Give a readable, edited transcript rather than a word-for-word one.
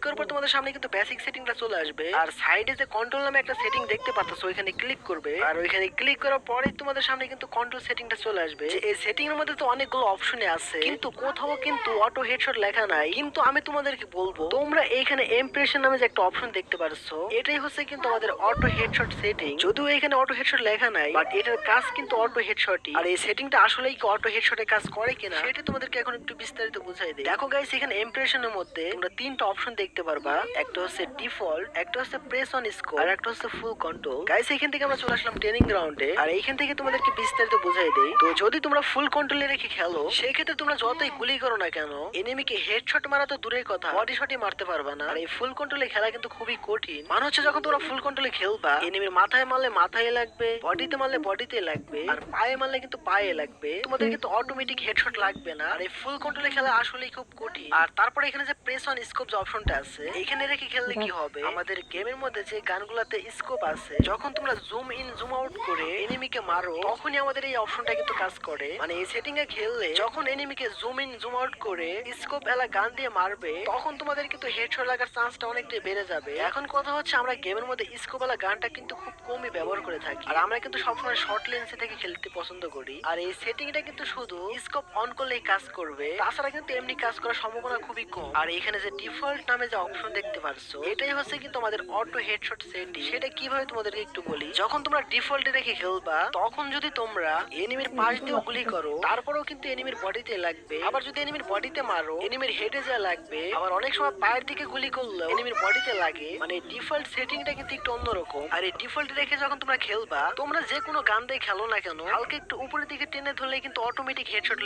করার পর তোমাদের সামনে কিন্তু বেসিক সেটিংটা চলে আসবে, আর সাইডে যে কন্ট্রোল নামে একটা সেটিং দেখতে পাচ্ছ ওইখানে ক্লিক করবে, আর ওইখানে ক্লিক করার পরে তোমাদের সামনে কিন্তু কন্ট্রোল সেটিংটা চলে আসবে। এই সেটিং এর মধ্যে তো অনেকগুলো অপশনে আছে, কিন্তু কোথাও কিন্তু অটো হেডশট লেখা নাই। কিন্তু আমি তোমাদেরকে বলবো, তোমরা এইখানে ইমপ্রেশন নামে যে একটা অপশন দেখতে পারছো, এটাই হচ্ছে কিন্তু আমাদের অটো হেডশট সেটিং। যদিও এখানে অটো হেডশট লেখা নাই, বাট এটার কাজ কিন্তু অটো হেডশটই। আর এই সেটিংটা আসলেই কি অটো হেডশটের কাজ করে কিনা সেটা তোমাদেরকে এখন একটু বিস্তারিত বুঝাই দেই। দেখো গাইস, এখানে ইমপ্রেশনের মধ্যে তোমরা তিনটা অপশন দেখতে পারবা। একটা হচ্ছে ডিফল্ট, একটা হচ্ছে প্রেস অন স্কোপ, আর একটা হচ্ছে ফুল কন্ট্রোল। গাইস, এখান থেকে আমরা চলে আসলাম ট্রেনিং গ্রাউন্ডে, আর এইখান থেকে তোমাদেরকে বিস্তারিত বুঝাই দেই। তো যদি তোমরা ফুল কন্ট্রোলে রেখে খেলো, সেই ক্ষেত্রে তোমরা যতই গুলি করো না কেন, এনিমিকে হেডশট মারা তো দূরের কথা, বডি শটই মারতে পারবা না। আর এই ফুল কন্ট্রোলে খেলা কিন্তু খুবই কঠিন। মানে হচ্ছে যখন তোমরা ফুল কন্ট্রোলে খেলবা, এনিমির মাথায় মারলে মাথায় লাগবে, বডিতে মারলে বডিতে লাগবে, আর পায়ে মারলে কিন্তু পায়ে লাগবে। তোমাদের কিন্তু অটোমেটিক হেডশট লাগবে না। আর এই ফুল কন্ট্রোলে খেলা আসলেই খুব কঠিন। আর তারপরে এখানে যে প্রেস অন স্কোপ যে অপশনটা আছে, এখানে রেখে খেললে কি হবে, আমাদের গেমের মধ্যে যে গানগুলাতে স্কোপ আছে, যখন তোমরা জুম ইন জুম আউট করে এনিমিকে মারো, তখনই আমাদের এই অপশনটা কিন্তু কাজ করে। মানে এই সেটিং এ খেললে যখন এনিমিকে জুম ইন জুম আউট করে স্কোপ এলা গান দিয়ে মারবে, তখন তোমাদের কিন্তু হেডশট লাগার চান্সটা অনেকটাই বেড়ে যাবে। এখন কথা হচ্ছে, আমরা গেমের মধ্যে স্কোপ এলা গানটা কিন্তু খুব কমই ব্যবহার করে থাকি, আর আমরা কিন্তু সবসময় শর্ট লেন্সে থেকে খেলতে পছন্দ করি। আর এই সেটিংটা কিন্তু শুধু স্কোপ অন করলেই কাজ করবে, তাছাড়া কিন্তু এমনি কাজ করার সম্ভাবনা খুবই কম। আর এখানে যে ডিফল্ট নামে যে অপশন দেখতে পারছো, এটাই হচ্ছে কিন্তু আমাদের অটো হেডশট সেটিং। সেটা কিভাবে তোমাদেরকে একটু বলি। যখন তোমরা ডিফল্টে রেখে খেলবা, তখন যদি তোমরা এনিমির পাশ দিয়েও গুলি করো, তারপরেও কিন্তু এনিমির বডিতে লাগবে। আবার যদি এনিমির বডিতে মারো, এনিমির হেডে যা লাগবে। আবার অনেক সময় পায়ের দিকে গুলি করলেও এনিমির বডিতে লাগে। মানে ডিফল্ট সেটিংটা কিন্তু একটু অন্যরকম। আর এই ডিফল্ট রেখে যখন তোমরা খেলবা, তোমরা যে কোনো গান দিয়ে খেলো না কেন, হালকা একটু উপরের দিকে টেনে ধরলে কিন্তু অটোমেটিক হেডশট লেগে